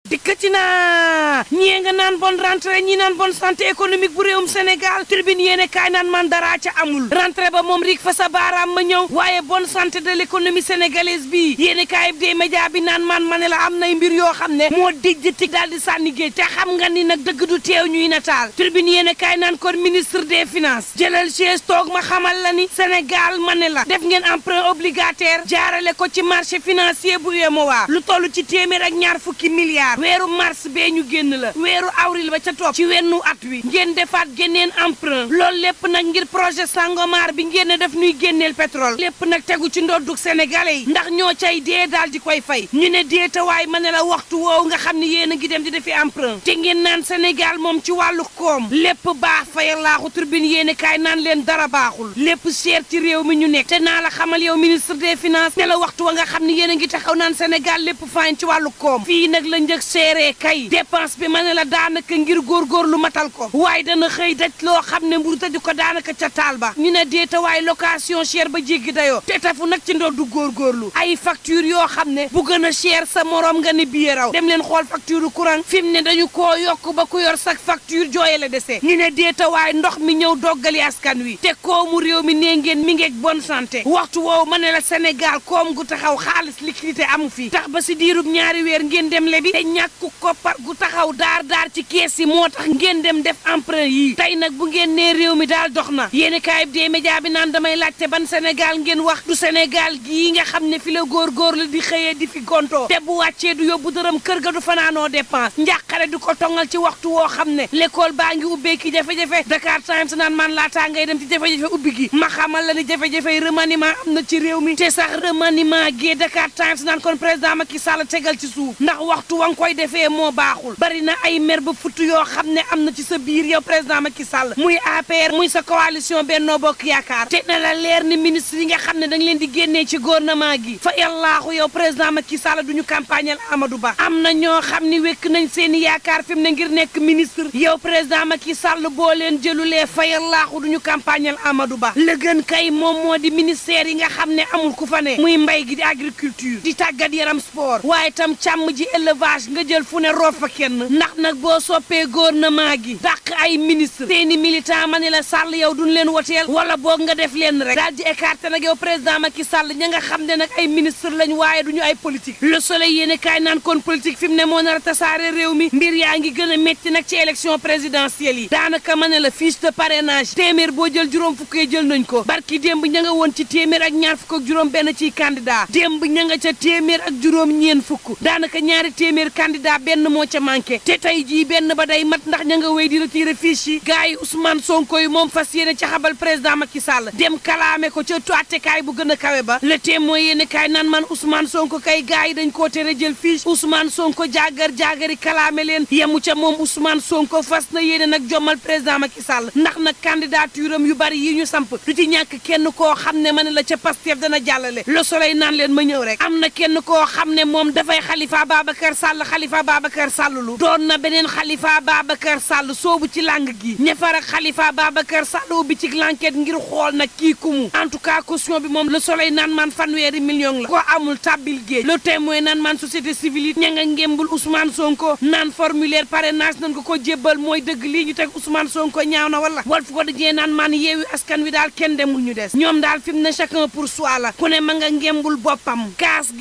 dikkati na ñii nga naan bonne rentrée ñi naan bonne santé économique bu réewum Sénégal tribune yéene kaay naan man dara ca amul rentrée ba moom rik fa sa baaraam ma ñëw waaye bonne santé de l'économie sénégalaise bi yéene kaay bi média bi naan man ma ne la am nay mbir yoo xam ne moo dijjati daal di sànni géej te xam nga ni nag dëgg du teew ñuy nataal tribune yéene kaay naan kon ministre des finances jëlal chaise toog ma xamal la ni Sénégal ma ne la def ngeen emprunt obligataire jaarale ko ci marché financier bu UEMOA lu toll ci téeméer ak ñaar fukki milliards weeru mars bee ñu génn la weeru avril ba ca topp ci wennu at wi ngeen defaat génneen emprunt loolu lépp nag ngir projet Sangomar bi ngeen def nuy génneel pétrole lépp nag tegu ci ndoddug sénégalais yi ndax ñoo cay dee daal di koy fay ñu ne déetawaay ma ne la waxtu woowu nga xam ne yéen a ngi dem di defi emprunt te ngeen naan Sénégal moom ci wàllu koom lépp baax fayal laaxu turbine yéen kaay naan leen dara baaxul lépp cher ci réew mi ñu nekk te naa la xamal yow ministre des finances ne la waxtu wa nga xam ne yéen a ngi taxaw naan Sénégal lépp faañ ci wàllu koom fii nag la njëg seeree kay dépense bi ma ne la daanaka ngir góorgóorlu matal ko waaye dana xëy daj loo xam ne mburu tëju ko daanaka ca taal ba ñu ne déeta waaye location cher ba jéggi dayoo te tafu nag ci ndoddu góorgóorlu ay facture yoo xam ne bu gën a cher sa morom nga ne billet raw dem leen xool facture courant fi mu ne dañu koo yokk ba ku yor sax facture jooye la dese ñu ne déeta waaye ndox mi ñëw doggali askan wi te koomu réew mi nee ngeen mi ngeeg bonne santé waxtu woowu ma ne la Sénégal koom gu taxaw xaalis liquidité amu fi tax ba si diirub ñaari weer ngeen dem lebi te ñàkku koppar gu taxaw daar ci kees yi moo tax ngeen dem def emprunt yi tey nag bu ngeen nee réew mi daal dox na yéeni kaay bi dee média bi naan damay laajte ban Sénégal ngeen wax du Sénégal gii nga xam ne fi la góor la di xëyee di fi gontoo te bu wàccee du yóbbu dërëm kër ga du fanaanoo dépense njàqare du ko tongal ci waxtu woo xam ne l'école baa ngi ubbee ki jafe-jafe Dakar Times naan man laataa ngay dem ci jafe-jafe ubbi gi ma xamal la ni jafe-jafe remaniement am na ci réew mi te sax remaniement gee Dakar Times naan kon président Macky Sall tegal ci suuf ndax waxtu wa nga koy defee moo baaxul bari na ay mer ba futu yoo xam ne am na ci sa biir yow président Macky Sall muy APR muy sa coalition Benno Bokk Yaakaar te na la leer ni ministre yi nga xam ne dañ leen di génnee ci gouvernement gi fa yàllaahu yow président Macky Sall duñu campagnal Amadou Ba am na ñoo xam ni wekk nañ seeni yaakaar fi mu ne ngir nekk ministre yow président Macky Sall boo leen jëlulee fa yàllaahu duñu campagnal Amadou Ba la gën kay moom moo di ministère yi nga xam ne amul ku fa ne muy mbay gi di agriculture di tàggat yaram sport waaye tam càmm ji élevage nga jël fu ne roof fa kenn ndax nag boo soppee gouvernement gi dàq ay ministre seeni militant ma ne la Sall yow duñ leen woteel wala boog nga def leen rek daal di écarté nag yow président Macky Sall ña nga xam ne nag ay ministre lañ waaye duñu ay politique le soleil yéene kaay naan kon politique fi mu ne moo nar a tasaare réew mi mbir yaa ngi gën a métti nag ci élection présidentielle yi daanaka ma ne la fiche de parrainage téeméer boo jël juróom fukkee jël nañ ko barki démb ña nga woon ci téeméer ak ñaar fukk ak juróom benn ciy candidat démb ña nga ca téeméer ak juróom ñeen fukk daanaka ñaari téeméer candidat benn moo ca manqué te tey jii benn ba day mat ndax ña nga wéy di retiré fiche yi gars yi Ousmane Sonko yi moom fas yéene ca xabal président Macky Sall dem kalaame ko ca tuatekaay bu gën a kawe ba le témoin yéene kaay naan man Ousmane Sonko kay gars yi dañ koo tere jël fiche Ousmane Sonko jaagari kalaame leen yemu ca moom Ousmane Sonko fas na yéene nag jommal président Macky Sall ndax nag candidature am yu bari yi ñu samp du ci ñàkk kenn koo xam ne ma ne la ca Pastef dana jàllale le soleil naan leen ma ñëw rek am na kenn koo xam ne moom dafay Khalifa Babacar Sall lu doon na beneen Khalifa Babacar Sall soobu ci lang gi ñafar ak Khalifa Babacar Sall ubbi ci l'enquête ngir xool nag kii kumu en tout cas caution bi moom le soleil naan man fanweeri million la ko amul tabbil géej le témoin naan man société civile ña nga ngembul Ousmane Sonko naan formulaire parrainage nañ ko jébbal mooy dëgg lii ñu teg Ousmane Sonko ñaaw na wala wal fu ko dajee naan man yeewi askan wi daal kenn demul ñu des ñoom daal fi mu ne chacun pour soi la ku ne ma nga ngembul boppam kaas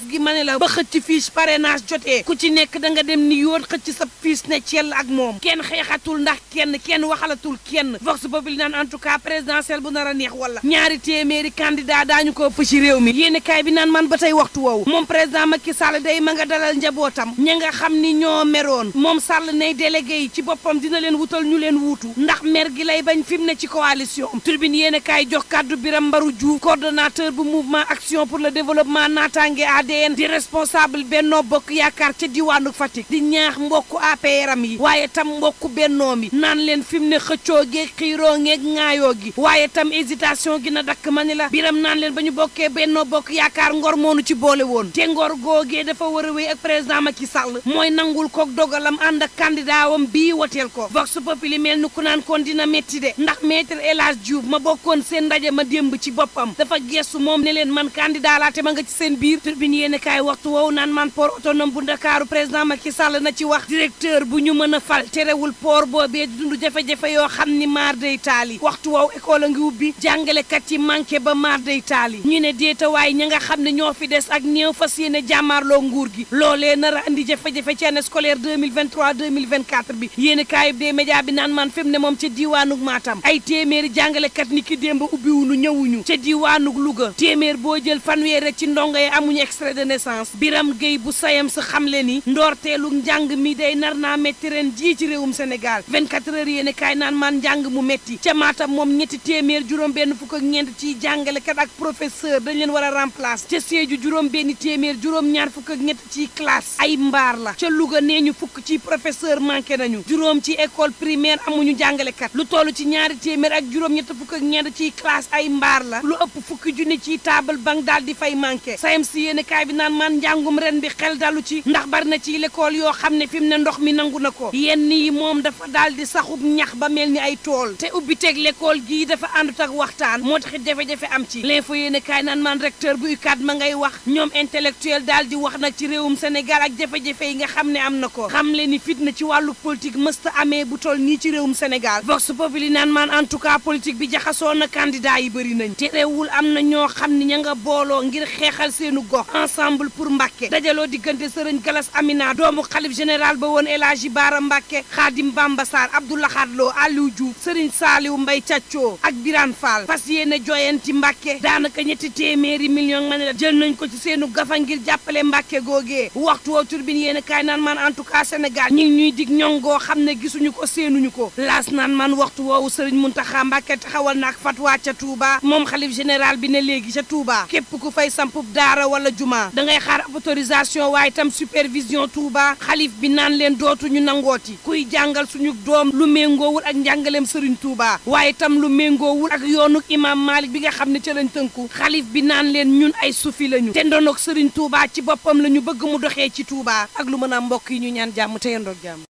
gi ma ne la ba xëcc fiche parrainage jotee ku ci nekk da nga dem ni yoon xëcc sa fiche ne ciel ak moom kenn xeexatul ndax kenn waxalatul kenn vox populi naan en tout cas présidentielle bu nar a neex wala ñaari téeméeri candidat daañu ko ëpp ci réew mi yéeni kaay bi naan man ba tey waxtu woowu moom président Macky Sall day ma nga dalal njabootam ña nga xam ni ñoo meroon moom Sall nay délégué yi ci boppam dina leen wutal ñu leen wuutu ndax mer gi lay bañ fi mu ne ci coalition tribune yéeni kaay jox kàddu Biram Mbaru Diouf coordonnateur bu mouvement action pour le développement naataange ADN di responsable Benno Bokk Yaakaar ca diwaanu Fatick di ñaax mbokku APRam yi waaye tam mbokku bennoo mi naan leen fi mu ne xëccoo geeg xiiroo ngeeg ŋaayoo gi waaye tam hésitation gi na dakk ma ni la Biram naan leen ba ñu bokkee Benno Bokk Yaakaar ngor moonu ci boole woon te ngor googee dafa war a wéy ak président Macky Sall mooy nangul kook dogalam ànd ak candidat wam bii woteel ko vox populi mel ni ku naan kon dina métti de ndax maître El Hadj Diouf ma bokkoon seen ndaje ma démb ci boppam dafa gestu moom ne leen man candidat laa te ma nga ci seen biir turbine yéen kaay waxtu woowu naan man port autonome bu Dakar Ndakaaru président Macky Sall na ci wax directeur bu ñu mën a fal terewul port boobee di dund jafe-jafe yoo xam ni maar day taali waxtu woow école a ngi ubbi jàngalekat yi manqué ba maar day taali ñu ne déetawaay ña nga xam ne ñoo fi des ak néew fas yéene jàmmaarloo nguur gi loolee nar a andi jafe-jafe ci année scolaire 2023 2024 bi yéen kaayub des médias bi naan man fi mu ne moom ca diiwaanug Matam ay téeméeri jàngalekat ni ki démb ubbiwunu ñëwuñu ca diiwaanug Louga téeméer boo jël fanweer rek ci ndongo yi amuñu extrait de naissance Biram Gueye bu sayam sa xamle ni ndoorteelu njàng mi day nar naa métti ren jii ci réewum Sénégal 24 heures yéen kaay naan man njàng mu métti ca Matam moom ñetti téeméer juróom benn fukk ak ñeent ci jàngalekat ak professeur dañ leen war a remplacer ca Sédhiou juróom benn téeméer juróom ñaar fukk ak ñett ci classe ay mbaar la ca Louga nee ñu fukk ci professeur manqué nañu juróom ci école primaire amuñu jàngalekat lu toll ci ñaari téeméer ak juróom ñett fukk ak ñeent ci classe ay mbaar la lu ëpp fukki junni ci table banc daal di fay manqué sayem si yéen kaay bi naan man njàngum ren bi xel dalu ci ndax bari na ci l'école yoo xam ne fi mu ne ndox mi nangu na ko yenn yi moom dafa daal di saxub ñax ba mel ni ay tool te ubbi teg l'école gii dafa àndut ak waxtaan moo taxit jafe-jafe am ci l'info yéen kaay naan man recteur bu UCAD ma ngay wax ñoom intellectuel daal di wax nag ci réewum Sénégal ak jafe-jafe yi nga xam ne am na ko xam le ni fitna ci wàllu politique mësta amee bu toll nii ci réewum Sénégal Vox Populi naan man en tout cas politique bi jaxasoo na candidat yi bëri nañ te réewul am na ñoo xam ne ña nga booloo ngir xeexal seenu gox ensemble pour Mbàkke dajaloo diggante Sëriñ Galas Amina doomu xalif général ba woon El Hadji Baara Mbàkke Xaadim Bamba Sarr Abdoulaye Khadlo Aliou Diouf Sëriñ Saaliw Mbay Càccoo ak Birane Fall fas yéene joyanti Mbàkke daanaka ñetti téeméeri million ma ne la jël nañ ko ci seenu gafa ngir jàppale Mbàkke googee waxtu woo turbine yéen kaay naan man en tout cas Sénégal ñi ngi ñuy dig ñong goo xam ne gisuñu ko seenuñu ko laas naan man waxtu woowu Sëriñ Muntaxa Mbàkke taxawal na ak fatwa ca Touba moom xalif général bi ne léegi ca Touba képp ku fay sampub daara wala juma da ngay xaar autorisation waaye tam supervision Touba xalif bi naan leen dootuñu nangooti kuy jàngal suñu doom lu méngoowul ak njàngaleem Sëriñ Touba waaye tam lu méngoowul ak yoonu imam Malik bi nga xam ne ca lañ tënku xalif bi naan leen ñun ay sufi lañu te ndonoog Sëriñ Touba ci boppam la ñu bëgg mu doxee ci Touba ak lu mën a mbokk yi ñu ñaan jàmm te yendoog jàmm